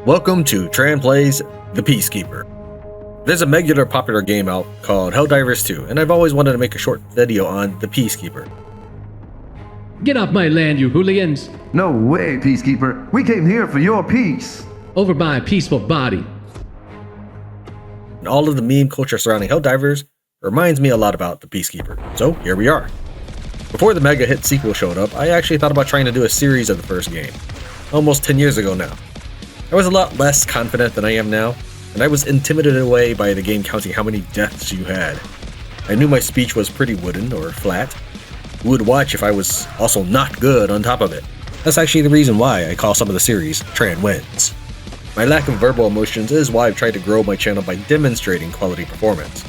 Welcome to Tran Plays The Peacekeeper. There's a regular popular game out called Helldivers 2, and I've always wanted to make a short video on The Peacekeeper. Get off my land, you hooligans! No way, Peacekeeper. We came here for your peace. Over my peaceful body. And all of the meme culture surrounding Helldivers reminds me a lot about The Peacekeeper, so here we are. Before the mega hit sequel showed up, I actually thought about trying to do a series of the first game, almost 10 years ago now. I was a lot less confident than I am now, and I was intimidated away by the game counting how many deaths you had. I knew my speech was pretty wooden or flat. Who would watch if I was also not good on top of it? That's actually the reason why I call some of the series Tran Wins. My lack of verbal emotions is why I've tried to grow my channel by demonstrating quality performance.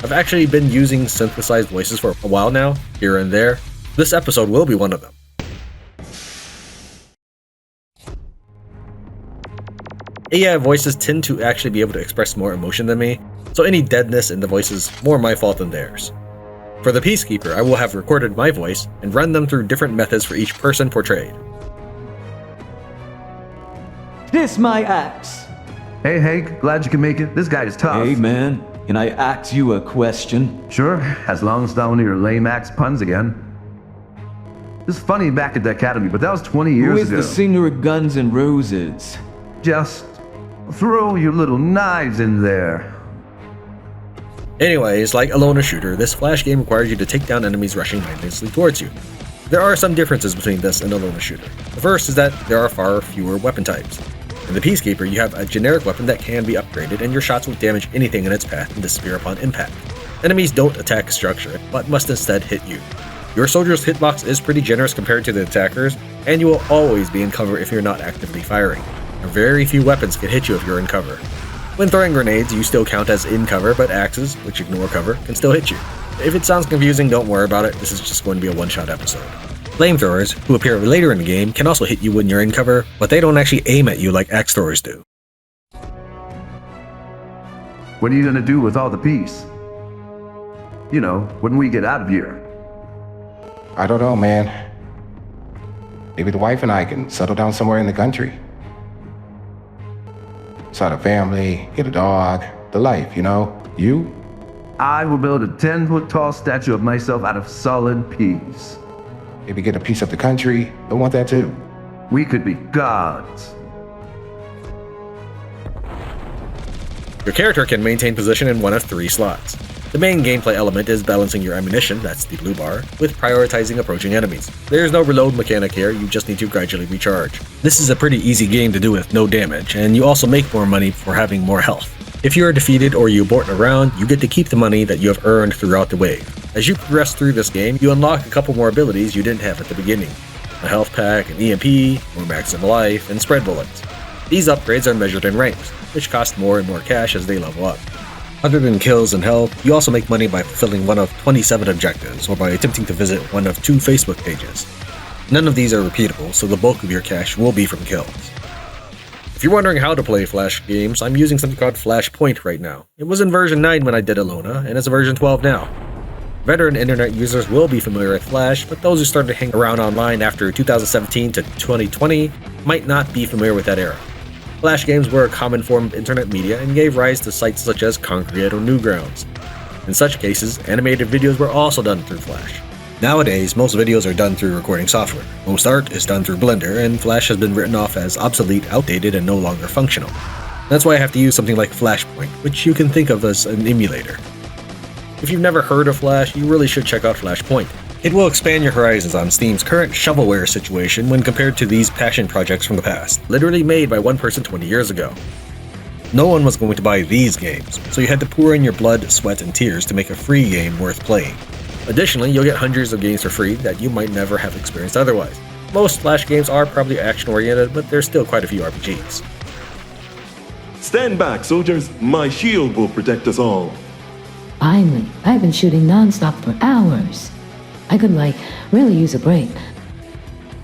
I've actually been using synthesized voices for a while now, here and there. This episode will be one of them. AI voices tend to actually be able to express more emotion than me, so any deadness in the voice is more my fault than theirs. For the Peacekeeper, I will have recorded my voice and run them through different methods for each person portrayed. This my axe. Hey, Hank, glad you can make it. This guy is tough. Hey, man, can I ask you a question? Sure, as long as it's not one of your lame axe puns again. It's funny back at the academy, but that was 20 years Who is ago. the singer of Guns N' Roses? Just throw your little knives in there. Anyways, like a loner shooter, this flash game requires you to take down enemies rushing mindlessly towards you. There are some differences between this and a loner shooter. The first is that there are far fewer weapon types. In the Peacekeeper, you have a generic weapon that can be upgraded, and your shots will damage anything in its path and disappear upon impact. Enemies don't attack structure, but must instead hit you. Your soldier's hitbox is pretty generous compared to the attackers, and you will always be in cover if you're not actively firing. Very few weapons can hit you if you're in cover. When throwing grenades, you still count as in cover, but axes, which ignore cover, can still hit you. If it sounds confusing, don't worry about it, this is just going to be a one-shot episode. Flamethrowers, who appear later in the game, can also hit you when you're in cover, but they don't actually aim at you like axe throwers do. What are you gonna do with all the peace? You know, when we get out of here. I don't know, man. Maybe the wife and I can settle down somewhere in the country. Start a family, get a dog, the life, you know? You? I will build a 10-foot-tall statue of myself out of solid peace. Maybe get a piece of the country. I want that too. We could be gods. Your character can maintain position in one of 3 slots. The main gameplay element is balancing your ammunition, that's the blue bar, with prioritizing approaching enemies. There is no reload mechanic here, you just need to gradually recharge. This is a pretty easy game to do with no damage, and you also make more money for having more health. If you are defeated or you abort a round, you get to keep the money that you have earned throughout the wave. As you progress through this game, you unlock a couple more abilities you didn't have at the beginning. A health pack, an EMP, more maximum life, and spread bullets. These upgrades are measured in ranks, which cost more and more cash as they level up. Other than kills and health, you also make money by fulfilling one of 27 objectives, or by attempting to visit one of 2 Facebook pages. None of these are repeatable, so the bulk of your cash will be from kills. If you're wondering how to play Flash games, I'm using something called Flashpoint right now. It was in version 9 when I did Alona, and it's version 12 now. Veteran internet users will be familiar with Flash, but those who started to hang around online after 2017 to 2020 might not be familiar with that era. Flash games were a common form of internet media and gave rise to sites such as Concrete or Newgrounds. In such cases, animated videos were also done through Flash. Nowadays, most videos are done through recording software. Most art is done through Blender, and Flash has been written off as obsolete, outdated, and no longer functional. That's why I have to use something like Flashpoint, which you can think of as an emulator. If you've never heard of Flash, you really should check out Flashpoint. It will expand your horizons on Steam's current shovelware situation when compared to these passion projects from the past, literally made by one person 20 years ago. No one was going to buy these games, so you had to pour in your blood, sweat, and tears to make a free game worth playing. Additionally, you'll get hundreds of games for free that you might never have experienced otherwise. Most Flash games are probably action-oriented, but there's still quite a few RPGs. Stand back, soldiers. My shield will protect us all. Finally, I've been shooting non-stop for hours. I could, really use a break.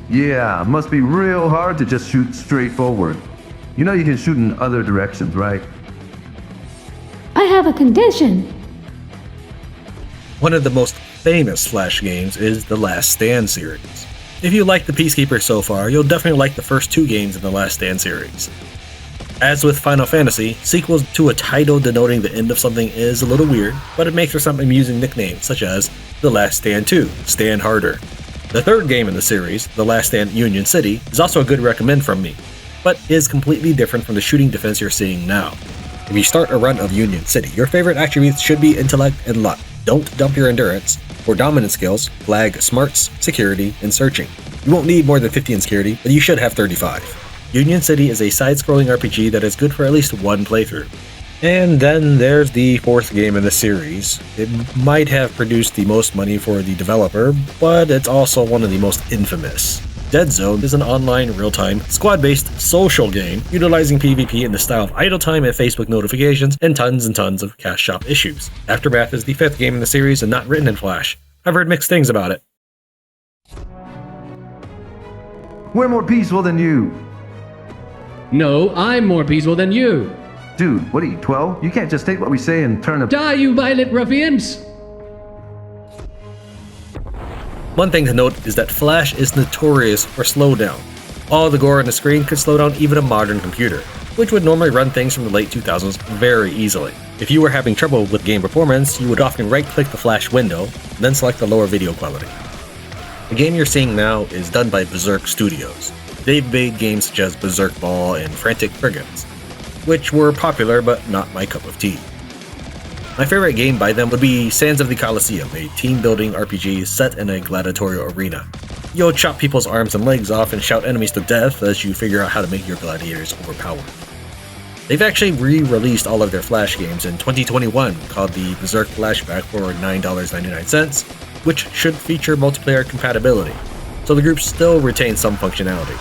Yeah, must be real hard to just shoot straight forward. You know you can shoot in other directions, right? I have a condition. One of the most famous Flash games is the Last Stand series. If you like the Peacekeeper so far, you'll definitely like the first 2 games in the Last Stand series. As with Final Fantasy, sequels to a title denoting the end of something is a little weird, but it makes for some amusing nicknames such as The Last Stand 2, Stand Harder. The third game in the series, The Last Stand Union City, is also a good recommend from me, but is completely different from the shooting defense you're seeing now. If you start a run of Union City, your favorite attributes should be intellect and luck. Don't dump your endurance. For dominant skills, flag smarts, security, and searching. You won't need more than 50 in security, but you should have 35. Union City is a side-scrolling RPG that is good for at least one playthrough. And then there's the fourth game in the series. It might have produced the most money for the developer, but it's also one of the most infamous. Dead Zone is an online, real-time, squad-based social game utilizing PvP in the style of idle time and Facebook notifications and tons of cash shop issues. Aftermath is the fifth game in the series and not written in Flash. I've heard mixed things about it. We're more peaceful than you. No, I'm more peaceful than you. Dude, what are you, 12? You can't just take what we say and turn a... Die, you violent ruffians! One thing to note is that Flash is notorious for slowdown. All the gore on the screen could slow down even a modern computer, which would normally run things from the late 2000s very easily. If you were having trouble with game performance, you would often right-click the Flash window, then select the lower video quality. The game you're seeing now is done by Berserk Studios. They've made games such as Berserk Ball and Frantic Brigands, which were popular but not my cup of tea. My favorite game by them would be Sands of the Colosseum, a team-building RPG set in a gladiatorial arena. You'll chop people's arms and legs off and shout enemies to death as you figure out how to make your gladiators overpowered. They've actually re-released all of their Flash games in 2021 called the Berserk Flashback for $9.99, which should feature multiplayer compatibility, so the group still retains some functionality.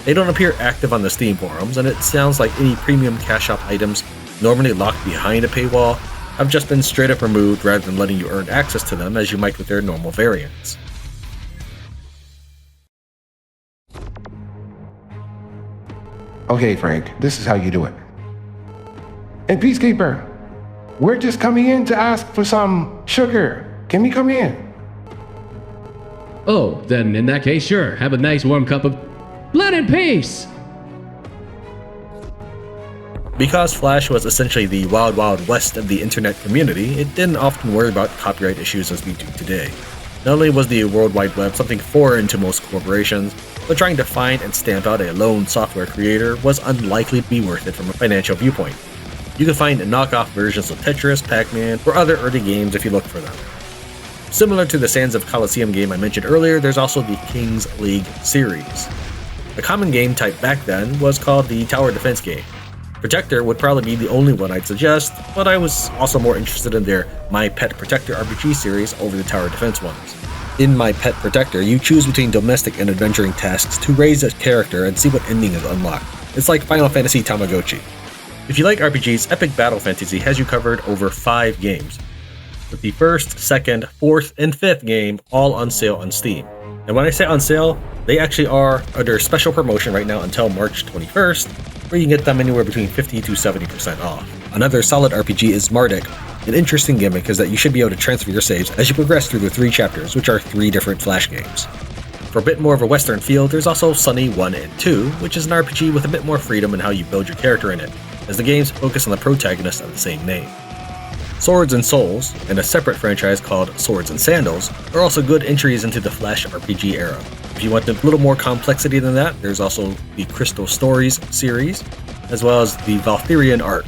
They don't appear active on the Steam forums, and it sounds like any premium cash shop items normally locked behind a paywall have just been straight up removed rather than letting you earn access to them as you might with their normal variants. Okay, Frank, this is how you do it. Hey, Peacekeeper, we're just coming in to ask for some sugar. Can we come in? Oh, then in that case, sure. Have a nice warm cup of blood and peace! Because Flash was essentially the wild west of the internet community, it didn't often worry about copyright issues as we do today. Not only was the World Wide Web something foreign to most corporations, but trying to find and stamp out a lone software creator was unlikely to be worth it from a financial viewpoint. You can find knockoff versions of Tetris, Pac-Man, or other early games if you look for them. Similar to the Sands of Colosseum game I mentioned earlier, there's also the King's League series. A common game type back then was called the Tower Defense game. Protector would probably be the only one I'd suggest, but I was also more interested in their My Pet Protector RPG series over the Tower Defense ones. In My Pet Protector, you choose between domestic and adventuring tasks to raise a character and see what ending is unlocked. It's like Final Fantasy Tamagotchi. If you like RPGs, Epic Battle Fantasy has you covered over 5 games, with the first, second, fourth, and fifth game all on sale on Steam. And when I say on sale, they actually are under special promotion right now until March 21st, where you can get them anywhere between 50 to 70% off. Another solid RPG is Marduk. An interesting gimmick is that you should be able to transfer your saves as you progress through the 3 chapters, which are 3 different Flash games. For a bit more of a Western feel, there's also Sunny 1 and 2, which is an RPG with a bit more freedom in how you build your character in it, as the games focus on the protagonist of the same name. Swords and Souls, and a separate franchise called Swords and Sandals, are also good entries into the Flash RPG era. If you want a little more complexity than that, there's also the Crystal Stories series, as well as the Valkyrian Art.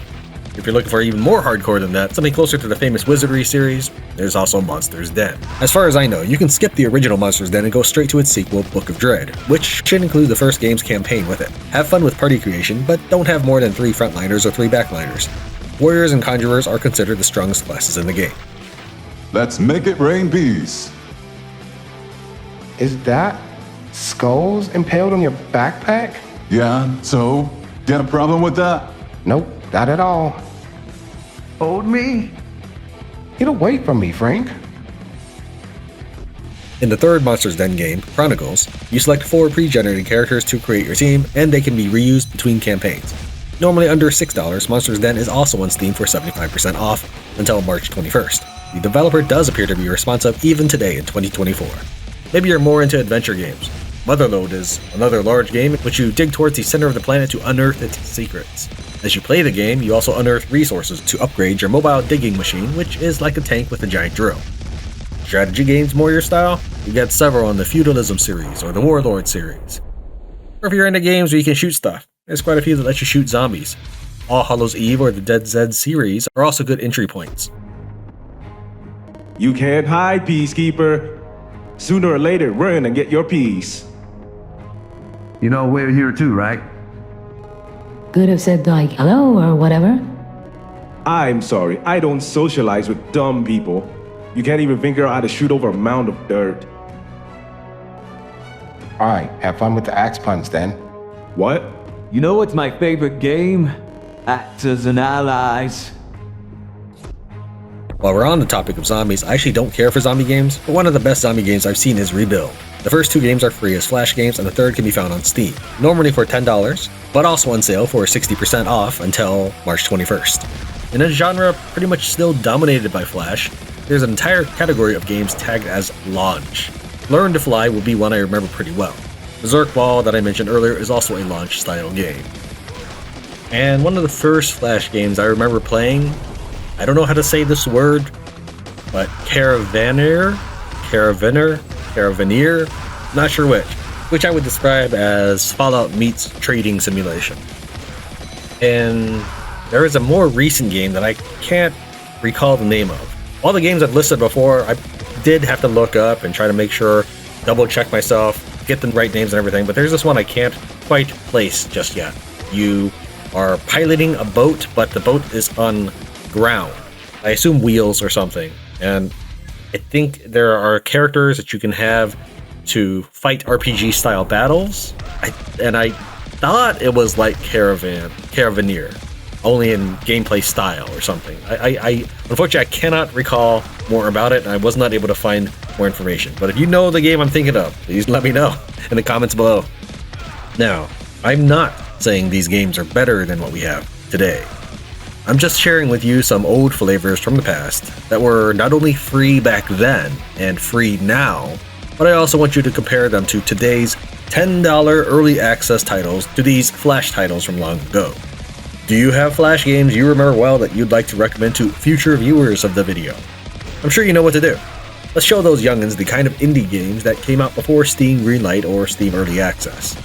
If you're looking for even more hardcore than that, something closer to the famous Wizardry series, there's also Monster's Den. As far as I know, you can skip the original Monster's Den and go straight to its sequel, Book of Dread, which should include the first game's campaign with it. Have fun with party creation, but don't have more than 3 frontliners or 3 backliners. Warriors and Conjurers are considered the strongest classes in the game. Let's make it rain peace. Is that skulls impaled on your backpack? Yeah, so? Got a problem with that? Nope, not at all. Hold me? Get away from me, Frank. In the third Monster's Den game, Chronicles, you select 4 pre-generated characters to create your team, and they can be reused between campaigns. Normally under $6, Monster's Den is also on Steam for 75% off until March 21st. The developer does appear to be responsive even today in 2024. Maybe you're more into adventure games. Motherlode is another large game in which you dig towards the center of the planet to unearth its secrets. As you play the game, you also unearth resources to upgrade your mobile digging machine, which is like a tank with a giant drill. Strategy games more your style? You get several on the Feudalism series or the Warlord series. Or if you're into games where you can shoot stuff, there's quite a few that let you shoot zombies. All Hallows Eve or the Dead Zed series are also good entry points. You can't hide, Peacekeeper. Sooner or later, run and get your piece. You know, we're here too, right? Could have said like hello or whatever. I'm sorry, I don't socialize with dumb people. You can't even figure out how to shoot over a mound of dirt. Alright, have fun with the axe puns then. What? You know what's my favorite game? Actors and Allies. While we're on the topic of zombies, I actually don't care for zombie games, but one of the best zombie games I've seen is Rebuild. The first 2 games are free as Flash games, and the third can be found on Steam, normally for $10, but also on sale for 60% off until March 21st. In a genre pretty much still dominated by Flash, there's an entire category of games tagged as launch. Learn to Fly will be one I remember pretty well. Berserk Ball that I mentioned earlier is also a launch-style game. And one of the first Flash games I remember playing, I don't know how to say this word, but Caravaneer, not sure which I would describe as Fallout meets trading simulation. And there is a more recent game that I can't recall the name of. All the games I've listed before, I did have to look up and try to make sure, double check myself, get the right names and everything, but there's this one I can't quite place just yet. You are piloting a boat, but the boat is on ground. I assume wheels or something. And I think there are characters that you can have to fight RPG style battles. I thought it was like Caravaneer, only in gameplay style or something. I unfortunately I cannot recall more about it, and I was not able to find more information. But if you know the game I'm thinking of, please let me know in the comments below. Now, I'm not saying these games are better than what we have today. I'm just sharing with you some old flavors from the past that were not only free back then and free now, but I also want you to compare them to today's $10 early access titles to these Flash titles from long ago. Do you have Flash games you remember well that you'd like to recommend to future viewers of the video? I'm sure you know what to do. Let's show those youngins the kind of indie games that came out before Steam Greenlight or Steam Early Access.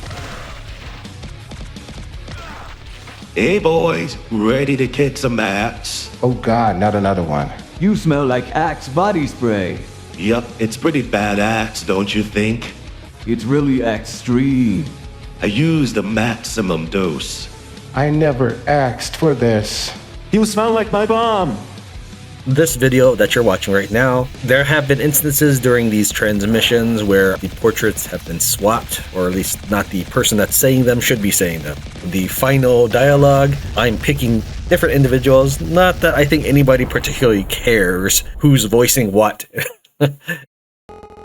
Hey boys, ready to kick some ass? Oh god, not another one. You smell like Axe body spray. Yup, it's pretty badass, don't you think? It's really extreme. I use the maximum dose. I never asked for this. You smell like my bomb. This video that you're watching right now, there have been instances during these transmissions where the portraits have been swapped, or at least not the person that's saying them should be saying them. The final dialogue, I'm picking different individuals, not that I think anybody particularly cares who's voicing what.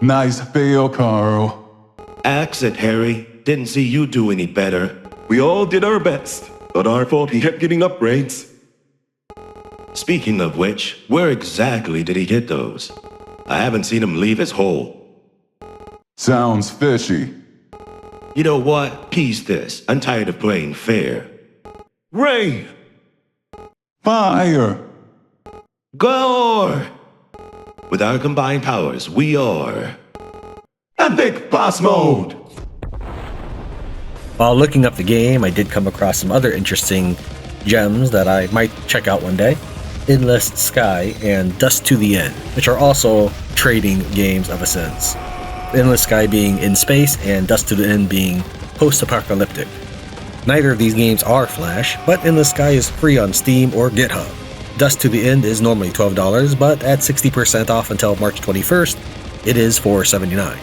Nice fail, Carl. Axe it, Harry. Didn't see you do any better. We all did our best. Not our fault he kept getting upgrades. Speaking of which, where exactly did he get those? I haven't seen him leave his hole. Sounds fishy. You know what? Peace this. I'm tired of playing fair. Rain! Fire! Gore! With our combined powers, we are... Epic Boss Mode! While looking up the game, I did come across some other interesting gems that I might check out one day. Endless Sky and Dust to the End, which are also trading games of a sense. Endless Sky being in space and Dust to the End being post-apocalyptic. Neither of these games are Flash, but Endless Sky is free on Steam or GitHub. Dust to the End is normally $12, but at 60% off until March 21st, it is $4.79.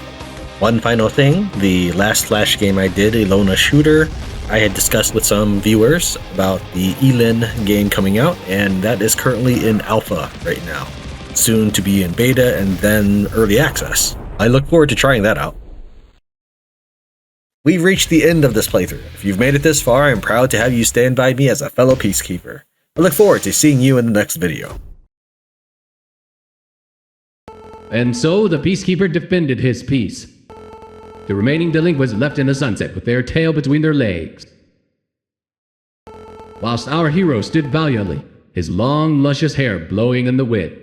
One final thing, the last Flash game I did, a Lona shooter, I had discussed with some viewers about the Elin game coming out, and that is currently in alpha right now. Soon to be in beta and then early access. I look forward to trying that out. We've reached the end of this playthrough. If you've made it this far, I'm proud to have you stand by me as a fellow Peacekeeper. I look forward to seeing you in the next video. And so the Peacekeeper defended his peace. The remaining delinquents left in the sunset with their tail between their legs. whilst our hero stood valiantly, his long, luscious hair blowing in the wind.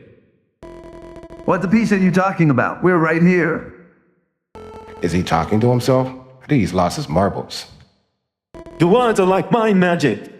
What the piece are you talking about? We're right here. Is he talking to himself? I think he's lost his marbles. The words are like mind magic.